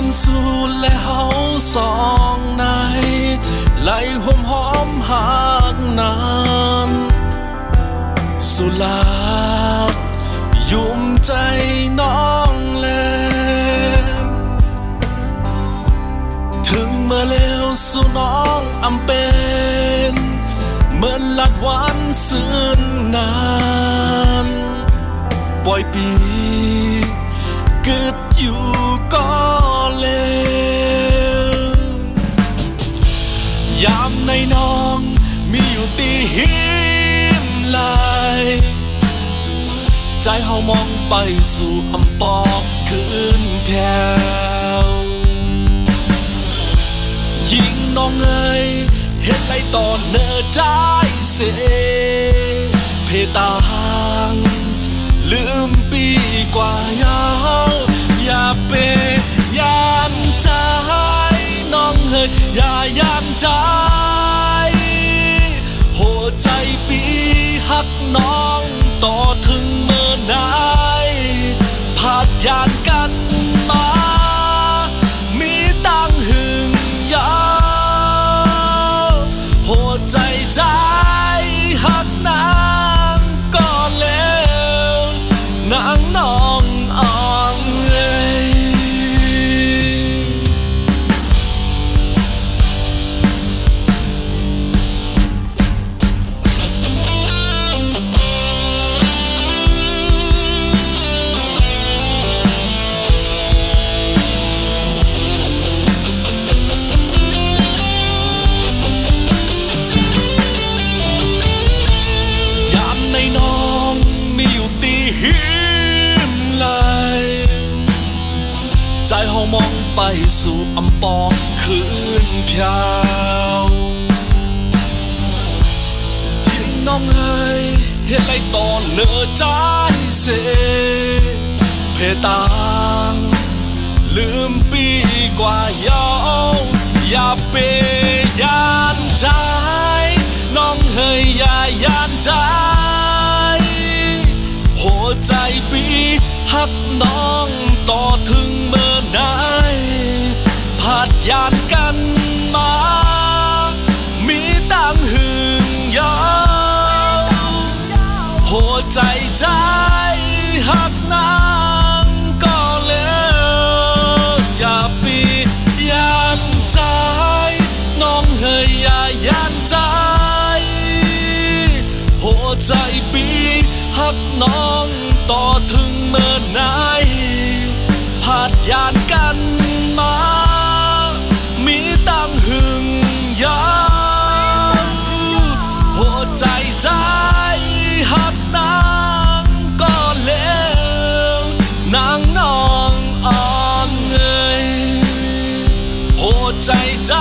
นสู่และเฮาสองในไหลห่มหอมหากน้ำสุลายุ่มใจน้องแลถึงเมื่อแล้วสู่น้องอำเป็นเหมือนลัดวันซื่นนานปล่อยปีกึดอยู่ก็เลวยามในน้องมีอยู่ตีหิมไหลใจเฮามองไปสู่อำปอกคืนแถวยิ่งน้องเอ๋ยเห็นไรตอนเนื้อใจเสเพตางลืมปีกว่ายาวอย่าเปยานใจน้องเฮ้ยอย่ายานใจหัวใจปีหักน้องต่อถึงเมื่อไหนพาดยานกันมามีตั้งหึงยาวหัวใจใจหักนางก็แล้วนางน้องอ่อนเลยใจเฮามองไปสู่อำปอกคืนเพียวยิ่งน้องเอ๋ยเห็นไรตอนเนื้อใจเสเพตางลืมปีกว่ายาวอย่าเปยานใจน้องเอ๋ยอย่ายานใจหัวใจปีหักน้องต่อถึงเมื่อไหนพาดยานกันมามีตั้งหึงยาวหัวใจใจหักนางก็แล้วอย่าปียานใจน้องเฮ้ยอย่ายานใจหัวใจปีหักน้องต่อถึงเมื่อไหนพาดยานกันมามีตั้งหึงยาวหัวใจใจหักนางก็แล้วนางน้องอ่อนเงยหัวใจใจ